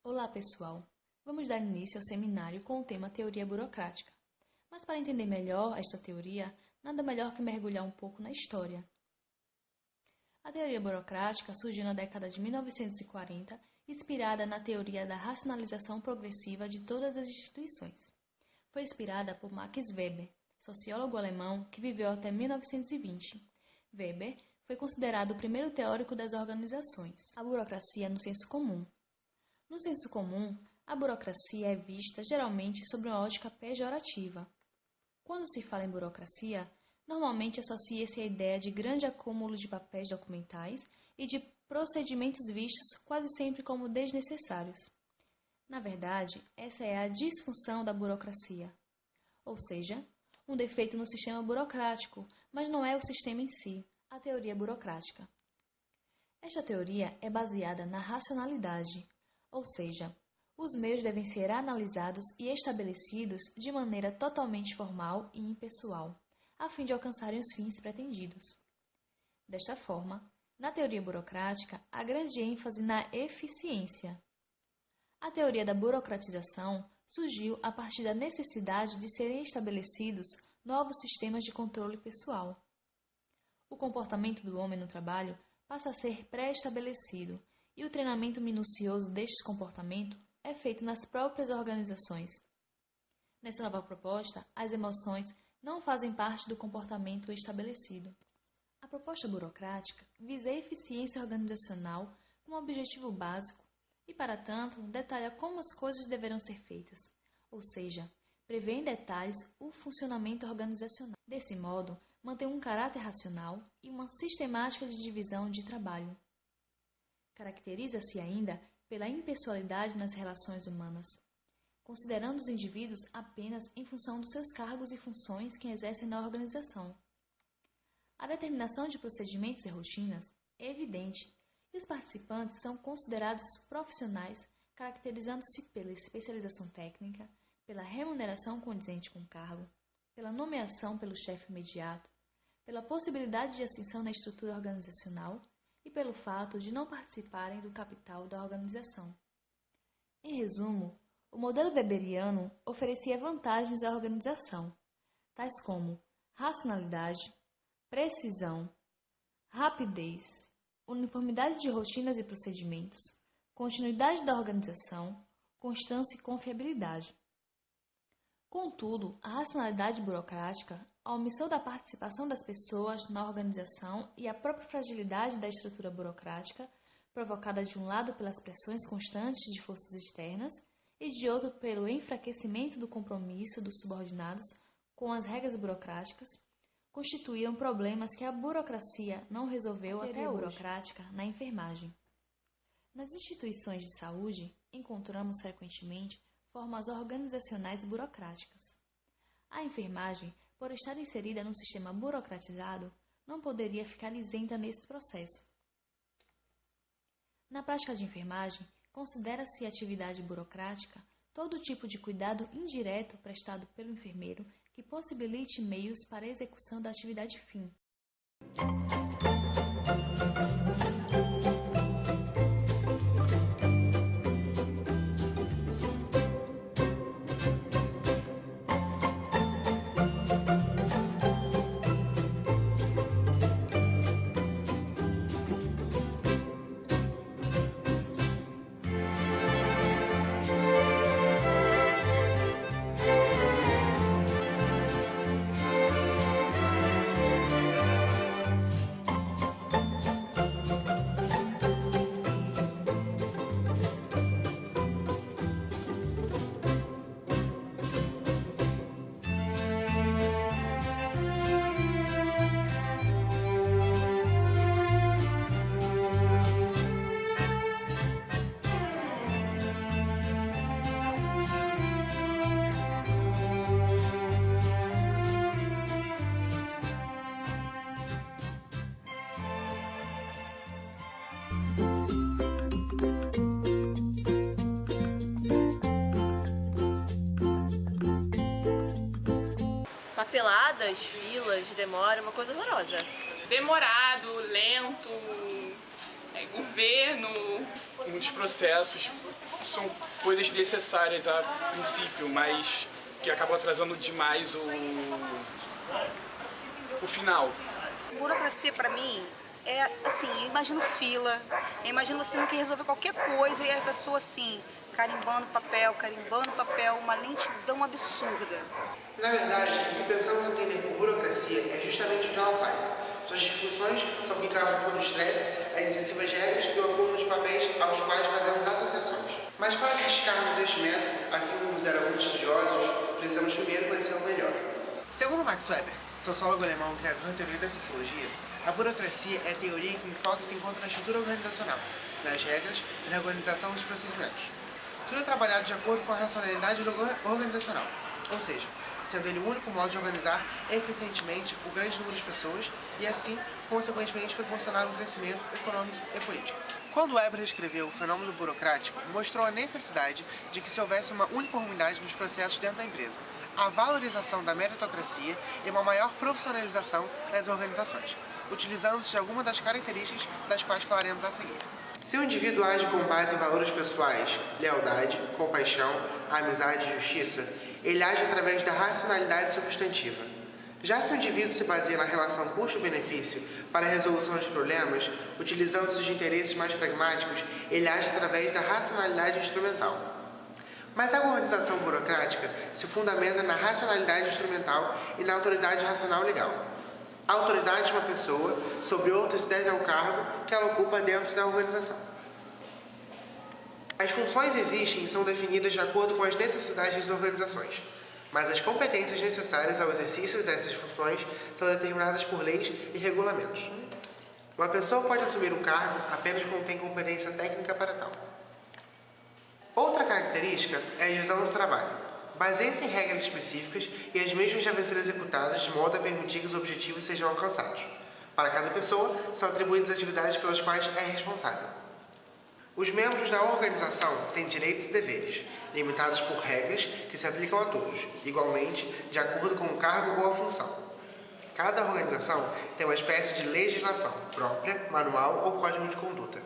Olá, pessoal! Vamos dar início ao seminário com o tema Teoria Burocrática. Mas para entender melhor esta teoria, nada melhor que mergulhar um pouco na história. A teoria burocrática surgiu na década de 1940, inspirada na teoria da racionalização progressiva de todas as instituições. Foi inspirada por Max Weber, sociólogo alemão que viveu até 1920. Weber foi considerado o primeiro teórico das organizações. A burocracia no senso comum. No senso comum, a burocracia é vista geralmente sob uma ótica pejorativa. Quando se fala em burocracia, normalmente associa-se a ideia de grande acúmulo de papéis documentais e de procedimentos vistos quase sempre como desnecessários. Na verdade, essa é a disfunção da burocracia, ou seja, um defeito no sistema burocrático, mas não é o sistema em si, a teoria burocrática. Esta teoria é baseada na racionalidade, ou seja, os meios devem ser analisados e estabelecidos de maneira totalmente formal e impessoal, a fim de alcançarem os fins pretendidos. Desta forma, na teoria burocrática, há grande ênfase na eficiência. A teoria da burocratização surgiu a partir da necessidade de serem estabelecidos novos sistemas de controle pessoal. O comportamento do homem no trabalho passa a ser pré-estabelecido e o treinamento minucioso deste comportamento é feito nas próprias organizações. Nessa nova proposta, as emoções não fazem parte do comportamento estabelecido. A proposta burocrática visa a eficiência organizacional como objetivo básico e, para tanto, detalha como as coisas deverão ser feitas, ou seja, prevê em detalhes o funcionamento organizacional. Desse modo, mantém um caráter racional e uma sistemática de divisão de trabalho. Caracteriza-se ainda pela impessoalidade nas relações humanas, considerando os indivíduos apenas em função dos seus cargos e funções que exercem na organização. A determinação de procedimentos e rotinas é evidente e os participantes são considerados profissionais, caracterizando-se pela especialização técnica, pela remuneração condizente com o cargo, pela nomeação pelo chefe imediato, pela possibilidade de ascensão na estrutura organizacional e pelo fato de não participarem do capital da organização. Em resumo, o modelo weberiano oferecia vantagens à organização, tais como racionalidade, precisão, rapidez, uniformidade de rotinas e procedimentos, continuidade da organização, constância e confiabilidade. Contudo, a racionalidade burocrática, a omissão da participação das pessoas na organização e a própria fragilidade da estrutura burocrática, provocada de um lado pelas pressões constantes de forças externas e de outro pelo enfraquecimento do compromisso dos subordinados com as regras burocráticas, constituíram problemas que a burocracia não resolveu até hoje. Burocrática na enfermagem. Nas instituições de saúde, encontramos frequentemente formas organizacionais burocráticas. A enfermagem, por estar inserida num sistema burocratizado, não poderia ficar isenta nesse processo. Na prática de enfermagem, considera-se atividade burocrática todo tipo de cuidado indireto prestado pelo enfermeiro que possibilite meios para a execução da atividade fim. Papeladas, filas, demora, uma coisa horrorosa. Demorado, lento, governo. Muitos processos são coisas necessárias a princípio, mas que acabam atrasando demais o final. Burocracia, para mim, é assim, eu imagino fila, eu imagino você tendo que resolver qualquer coisa e a pessoa assim, carimbando papel, uma lentidão absurda. Na verdade, o que pensamos entender por burocracia é justamente o que ela faz. Suas disfunções são que causam todo o estresse, as excessivas regras e o acúmulo de papéis aos quais fazemos associações. Mas para criticarmos este método, assim como fizeram alguns estudiosos, precisamos primeiro conhecê-lo melhor. Segundo Max Weber, sociólogo alemão e criador da teoria da sociologia, a burocracia é a teoria em que o enfoque se encontra na estrutura organizacional, nas regras e na organização dos procedimentos. Tudo é trabalhado de acordo com a racionalidade organizacional, ou seja, sendo ele o único modo de organizar eficientemente o grande número de pessoas e, assim, consequentemente, proporcionar um crescimento econômico e político. Quando Weber escreveu o fenômeno burocrático, mostrou a necessidade de que se houvesse uma uniformidade nos processos dentro da empresa, a valorização da meritocracia e uma maior profissionalização das organizações, utilizando-se de algumas das características das quais falaremos a seguir. Se o indivíduo age com base em valores pessoais, lealdade, compaixão, amizade e justiça, ele age através da racionalidade substantiva. Já se o indivíduo se baseia na relação custo-benefício para a resolução dos problemas, utilizando-se de interesses mais pragmáticos, ele age através da racionalidade instrumental. Mas a organização burocrática se fundamenta na racionalidade instrumental e na autoridade racional legal. A autoridade de uma pessoa sobre outra se deve ao cargo que ela ocupa dentro da organização. As funções existem e são definidas de acordo com as necessidades das organizações, mas as competências necessárias ao exercício dessas funções são determinadas por leis e regulamentos. Uma pessoa pode assumir um cargo apenas quando tem competência técnica para tal. Outra característica é a divisão do trabalho. Baseia-se em regras específicas e as mesmas devem ser executadas de modo a permitir que os objetivos sejam alcançados. Para cada pessoa, são atribuídas atividades pelas quais é responsável. Os membros da organização têm direitos e deveres, limitados por regras que se aplicam a todos, igualmente, de acordo com o cargo ou a função. Cada organização tem uma espécie de legislação própria, manual ou código de conduta.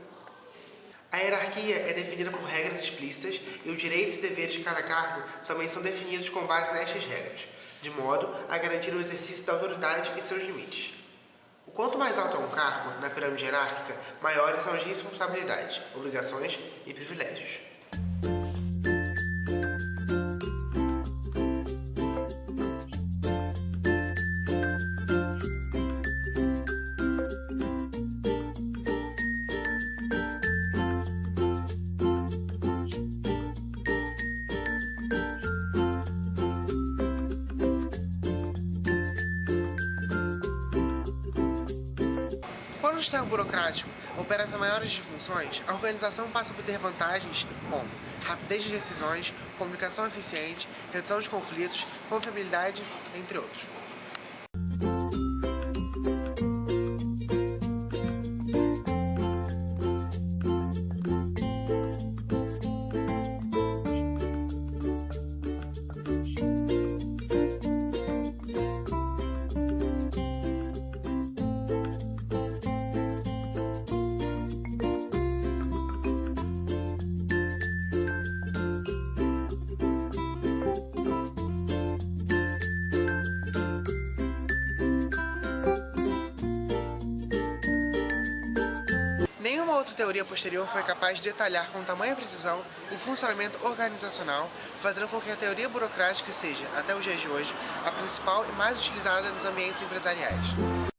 A hierarquia é definida por regras explícitas e os direitos e deveres de cada cargo também são definidos com base nestas regras, de modo a garantir o exercício da autoridade e seus limites. O quanto mais alto é um cargo na pirâmide hierárquica, maiores são as responsabilidades, obrigações e privilégios. Quando o sistema burocrático opera as maiores disfunções, a organização passa a obter vantagens como rapidez de decisões, comunicação eficiente, redução de conflitos, confiabilidade, entre outros. Nenhuma outra teoria posterior foi capaz de detalhar com tamanha precisão o funcionamento organizacional, fazendo com que a teoria burocrática seja, até os dias de hoje, a principal e mais utilizada nos ambientes empresariais.